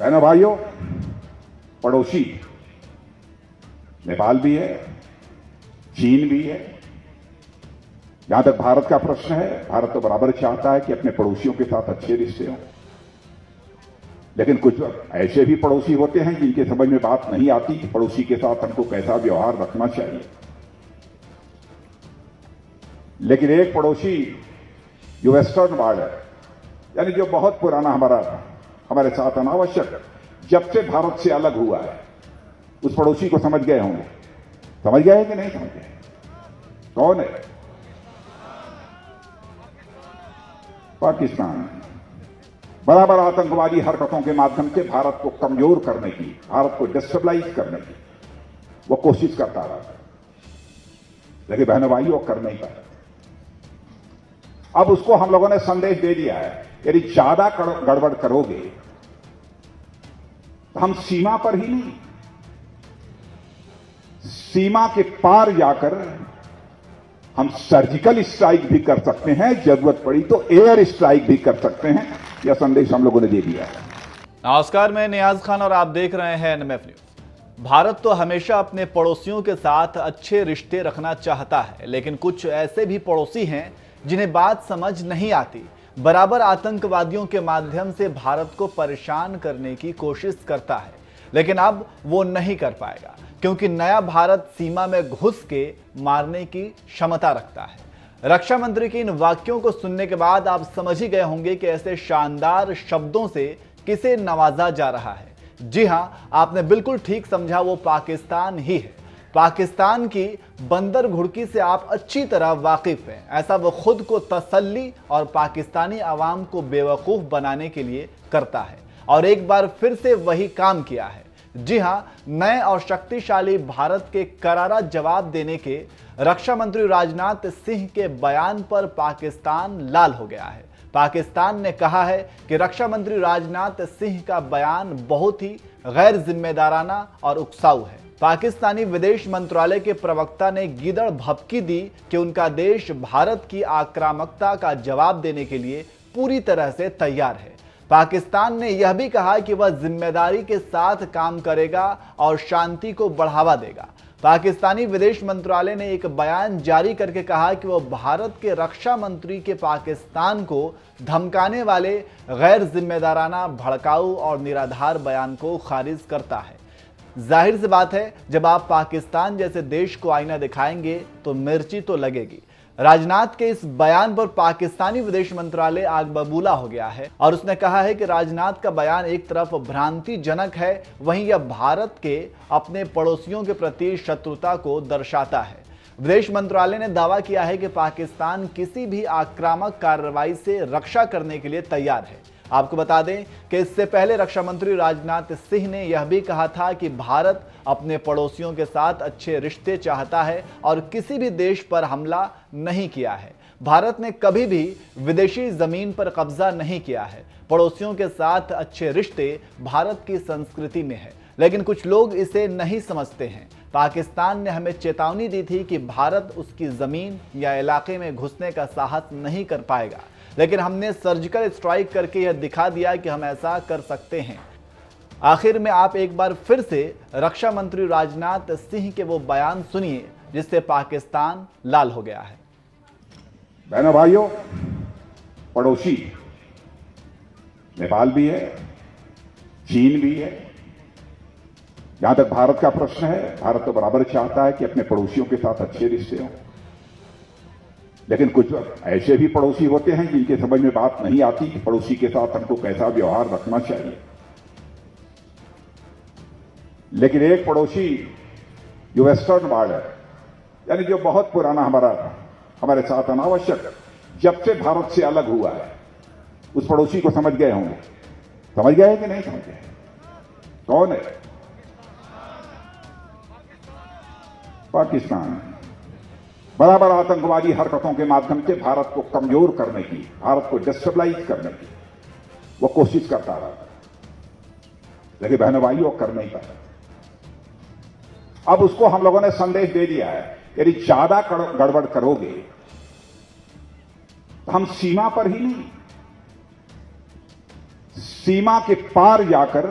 बहनों भाइयों, पड़ोसी नेपाल भी है, चीन भी है। जहां तक भारत का प्रश्न है, भारत तो बराबर चाहता है कि अपने पड़ोसियों के साथ अच्छे रिश्ते हों, लेकिन कुछ ऐसे भी पड़ोसी होते हैं जिनके समझ में बात नहीं आती कि पड़ोसी के साथ हमको कैसा व्यवहार रखना चाहिए। लेकिन एक पड़ोसी जो वेस्टर्न वर्ल्ड है, यानी जो बहुत पुराना हमारे साथ अनावश्यक जब से भारत से अलग हुआ है, उस पड़ोसी को समझ गए होंगे। समझ गए कि नहीं समझ गए? कौन है? पाकिस्तान। बराबर आतंकवादी हरकतों के माध्यम से भारत को कमजोर करने की, भारत को डिस्टेबलाइज करने की वो कोशिश करता रहा, लेकिन बहनों भाइयों वो कर नहीं पाया। अब उसको हम लोगों ने संदेश दे दिया है, यदि ज्यादा गड़बड़ करोगे तो हम सीमा पर ही नहीं, सीमा के पार जाकर हम सर्जिकल स्ट्राइक भी कर सकते हैं, जरूरत पड़ी तो एयर स्ट्राइक भी कर सकते हैं। यह संदेश हम लोगों ने दे दिया है। नमस्कार, मैं नियाज खान और आप देख रहे हैं एनएमएफ न्यूज। भारत तो हमेशा अपने पड़ोसियों के साथ अच्छे रिश्ते रखना चाहता है, लेकिन कुछ ऐसे भी पड़ोसी हैं जिन्हें बात समझ नहीं आती, बराबर आतंकवादियों के माध्यम से भारत को परेशान करने की कोशिश करता है, लेकिन अब वो नहीं कर पाएगा क्योंकि नया भारत सीमा में घुस के मारने की क्षमता रखता है। रक्षा मंत्री के इन वाक्यों को सुनने के बाद आप समझ ही गए होंगे कि ऐसे शानदार शब्दों से किसे नवाजा जा रहा है। जी हां, आपने बिल्कुल ठीक समझा, वो पाकिस्तान ही है। पाकिस्तान की बंदर घुड़की से आप अच्छी तरह वाकिफ हैं। ऐसा वो खुद को तसल्ली और पाकिस्तानी आवाम को बेवकूफ बनाने के लिए करता है, और एक बार फिर से वही काम किया है। जी हां, नए और शक्तिशाली भारत के करारा जवाब देने के रक्षा मंत्री राजनाथ सिंह के बयान पर पाकिस्तान लाल हो गया है। पाकिस्तान ने कहा है कि रक्षा मंत्री राजनाथ सिंह का बयान बहुत ही गैर जिम्मेदाराना और उकसाऊ है। पाकिस्तानी विदेश मंत्रालय के प्रवक्ता ने गीदड़ भभकी दी कि उनका देश भारत की आक्रामकता का जवाब देने के लिए पूरी तरह से तैयार है। पाकिस्तान ने यह भी कहा कि वह जिम्मेदारी के साथ काम करेगा और शांति को बढ़ावा देगा। पाकिस्तानी विदेश मंत्रालय ने एक बयान जारी करके कहा कि वह भारत के रक्षा मंत्री के पाकिस्तान को धमकाने वाले गैर जिम्मेदाराना, भड़काऊ और निराधार बयान को खारिज करता है। जाहिर सी बात है, जब आप पाकिस्तान जैसे देश को आईना दिखाएंगे तो मिर्ची तो लगेगी। राजनाथ के इस बयान पर पाकिस्तानी विदेश मंत्रालय आग बबूला हो गया है और उसने कहा है कि राजनाथ का बयान एक तरफ भ्रांतिजनक है, वहीं यह भारत के अपने पड़ोसियों के प्रति शत्रुता को दर्शाता है। विदेश मंत्रालय ने दावा किया है कि पाकिस्तान किसी भी आक्रामक कार्रवाई से रक्षा करने के लिए तैयार है। आपको बता दें कि इससे पहले रक्षा मंत्री राजनाथ सिंह ने यह भी कहा था कि भारत अपने पड़ोसियों के साथ अच्छे रिश्ते चाहता है और किसी भी देश पर हमला नहीं किया है। भारत ने कभी भी विदेशी जमीन पर कब्जा नहीं किया है। पड़ोसियों के साथ अच्छे रिश्ते भारत की संस्कृति में है, लेकिन कुछ लोग इसे नहीं समझते हैं। पाकिस्तान ने हमें चेतावनी दी थी कि भारत उसकी जमीन या इलाके में घुसने का साहस नहीं कर पाएगा, लेकिन हमने सर्जिकल स्ट्राइक करके यह दिखा दिया कि हम ऐसा कर सकते हैं। आखिर में आप एक बार फिर से रक्षा मंत्री राजनाथ सिंह के वो बयान सुनिए जिससे पाकिस्तान लाल हो गया है। बहनों भाइयों, पड़ोसी नेपाल भी है, चीन भी है। जहां तक भारत का प्रश्न है, भारत तो बराबर चाहता है कि अपने पड़ोसियों के साथ अच्छे रिश्ते हों, लेकिन कुछ ऐसे भी पड़ोसी होते हैं जिनके समझ में बात नहीं आती कि पड़ोसी के साथ हमको कैसा व्यवहार रखना चाहिए। लेकिन एक पड़ोसी जो वेस्टर्न वर्ल्ड है, यानी जो बहुत पुराना हमारे साथ अनावश्यक जब से भारत से अलग हुआ है, उस पड़ोसी को समझ गए होंगे। समझ गए कि नहीं समझ गए? कौन है? पाकिस्तान। बराबर आतंकवादी हरकतों के माध्यम से भारत को कमजोर करने की, भारत को डिस्टेबलाइज करने की वो कोशिश करता रहा, लेकिन बहनों भाइयों वो कर नहीं पाया। अब उसको हम लोगों ने संदेश दे दिया है, यदि ज्यादा गड़बड़ करोगे तो हम सीमा पर ही नहीं, सीमा के पार जाकर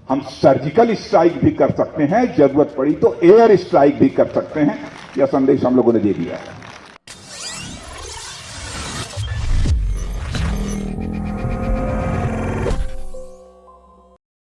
हम सर्जिकल स्ट्राइक भी कर सकते हैं, जरूरत पड़ी तो एयर स्ट्राइक भी कर सकते हैं। यह संदेश हम लोगों ने दे दिया है।